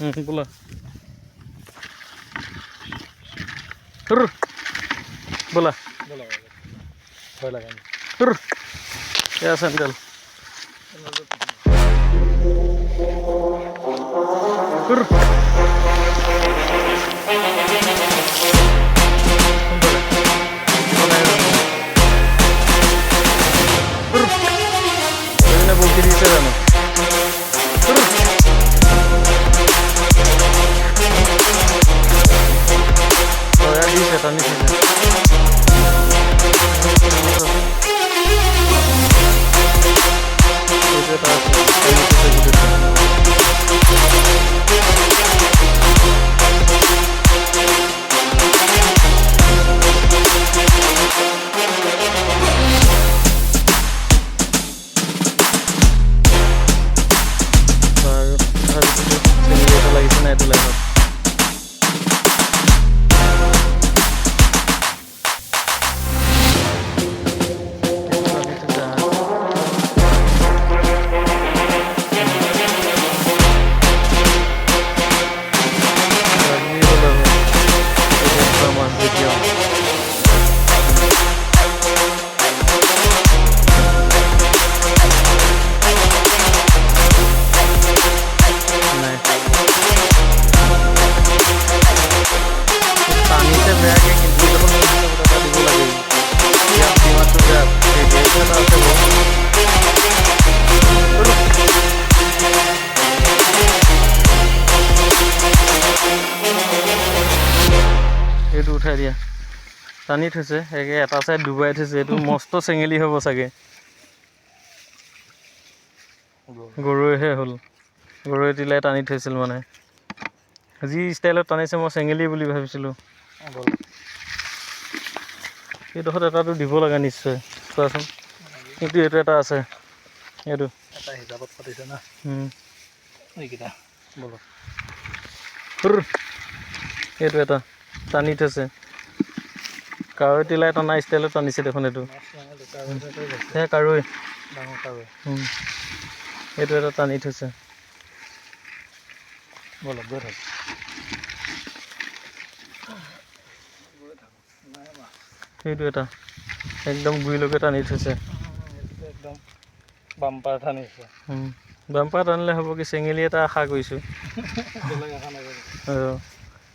बोला बोला या सैंडल उठाई दिया टानी थैसे एटा साइड डुबाई थैसे एटु मस्त চেঙেলি হ'ব চাগে গৰুহে হ'ল গৰুৱে তিলাই টানি থৈছিল মানে যি ষ্টাইলত টানিছে মই চেঙেলি বুলি ভাবিছিলোঁ এইডোখৰত এটাটো দিব লাগে নিশ্চয় চোৱাচোন কিন্তু এইটো এটা আছে এইটো এটা হিচাপত পাতিছে না এইকেইটা বলো এইটো এটা টানি থৈছে কাৱৈ তিলাই টনা ষ্টাইলত টানিছে দেখোন এইটো সেয়া কাৱৈ ডাঙৰ কাৱৈ এইটো এটা টানি থৈছে বলো গৈ থাক সেইটো এটা একদম গুৰিলৈকে টানি থৈছে একদম বাম্পাৰ টানিছে বাম্পাৰ টানিলে হ'ব কি চেঙেলি এটা আশা কৰিছোঁ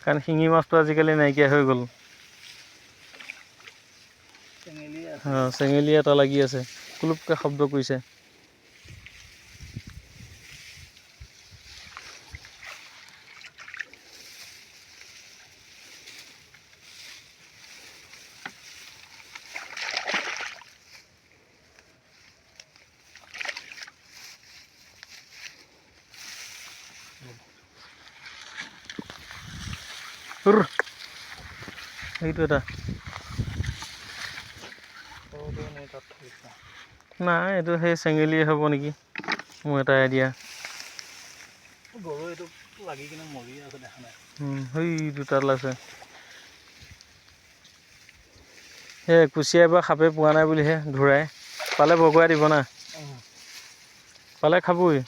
কাৰণ শিঙি মাছটো আজিকালি নাইকিয়া হৈ গ'ল চেঙেলি এটা লাগি আছে কুলুপকে শব্দ কৰিছে এইটো এটা নাই এইটো সেই চেঙেলিয়ে হ'ব নেকি মোৰ এটা আইডিয়া গৰু এইটো লাগি কিনে মৰি আছে দেখা নাই সেই দুটা আছে সেই কুচিয়াই বা সাপে পোৱা নাই বুলিহে ঘূৰাই পালে বগুৱাই দিব না পালে খাবই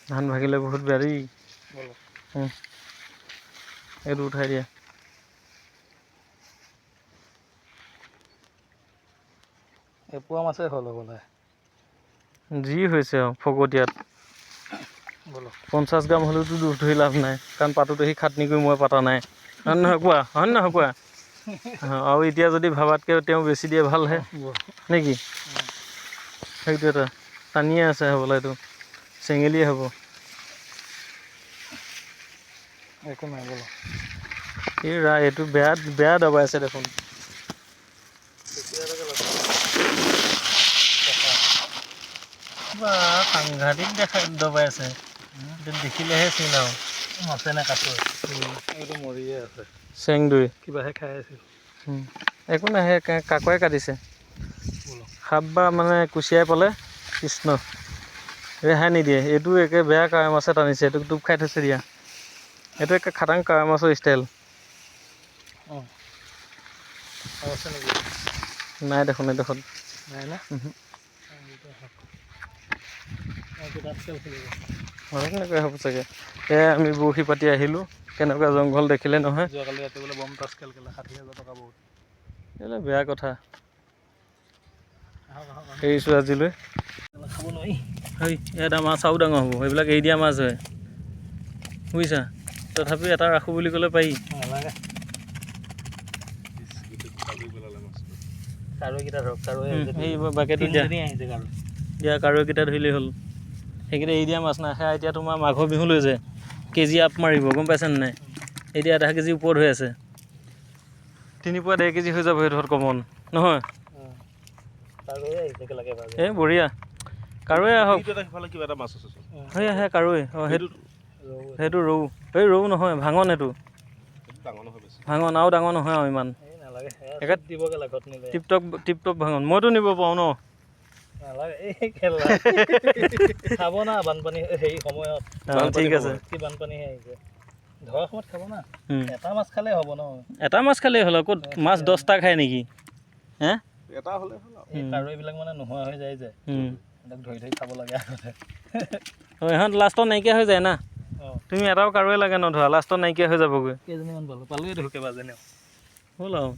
ধান ভাগিলে বহুত বেয়া দেই এইটো উঠাই দিয়া এপোৱা মাছে হ'ল হ'বলে যি হৈছে আৰু ফকতীয়াত 50 গ্ৰাম হ'লেওতো দুখ ধৰি লাভ নাই কাৰণ পাতোতে সি খাটনি কৰি মই পাতা নাই হয় নহয় কোৱা আৰু এতিয়া যদি ভাবাতকৈ তেওঁ বেছি দিয়ে ভালহে নেকি সেইটো এটা টানিয়ে আছে হ'বলা এইটো চেঙেলিয়ে হ'ব একো নাই বলো এইটো বেয়া দবাই আছে দেখোন সাংঘাতিক দবাই আছে দেখিলেহে চিন আৰু মাছে নে কাছৰ এইটো মৰিয়ে আছে চেং দৈ কিবাহে খাই আছিল একো নাই সেই কাকোৱে কাটিছে সাপ বা মানে কুচিয়াই পালে কৃষ্ণ ৰেহাই নিদিয়ে এইটো একে বেয়া কাৱৈ মাছে টানিছে এইটোক ডুব খাই থৈছে দিয়া এইটো একে খাটাং কাৱৈ মাছৰ ষ্টাইল নাই দেখোন এইডোখৰত নাই না কেনেকৈ হ'ব চাগে। এয়া আমি বৰশী পাতি আহিলোঁ, কেনেকুৱা জংঘল দেখিলে নহয়। যোৱাকালি ৰাতি বোলে বম টাচ খেল 60,000 টকা বহুত। এইবিলাক বেয়া কথা। এৰিছোঁ আজিলৈ। খাব নোৱাৰি। হয়, ইয়াত মাছ আৰু ডাঙৰ হ'ব, এইবিলাক এৰি দিয়া মাছ হয় বুজিছা। তথাপি এটা ৰাখোঁ বুলি ক'লে পাৰি। এই বাকেটটো দিয়া কাৰৈকেইটা ধৰিলেই হ'ল। সেইকেইটা এৰি দিয়া মাছ নাখায়। এতিয়া তোমাৰ মাঘৰ বিহু লৈ যায় কেজি আপ মাৰিব, গম পাইছেনে নাই। এতিয়া আধা কেজি ওপৰত হৈ আছে, 3 পোৱা 1.5 কেজি হৈ যাব সেইটো কমন নহয়। এই বঢ়িয়া কাৰৈ আহক। সেয়া কাৰৈ। অঁ সেইটো ৰৌ। এই ৰৌ নহয়, ভাঙন সেইটো। ভাঙন আৰু ডাঙৰ নহয় আৰু ইমান। টিপটপ ভাঙন। মইতো নিব পাৰোঁ ন। খাব না বানপানী হেৰি সময়ত। ঠিক আছে। বানপানীহে আহিছে, ধৰা সময়ত খাব না। এটা মাছ খালেই হ'ব ন। এটা মাছ খালেই হ'ল, ক'ত মাছ 10টা খায় নেকি। হে এটা হ'লে হ'ল। এই কাৰৈবিলাক মানে নোহোৱা হৈ যায় যে, সিহঁতক ধৰি খাব লাগে আগতে। ইহঁত লাষ্টত নাইকিয়া হৈ যায় না। তুমি এটাও কাৰৈ লাগে নধৰা, লাষ্টত নাইকিয়া হৈ যাবগৈ। কেইজনীমান পালোঁৱে দেখোন কেইবাজনীও। হ'ল আৰু।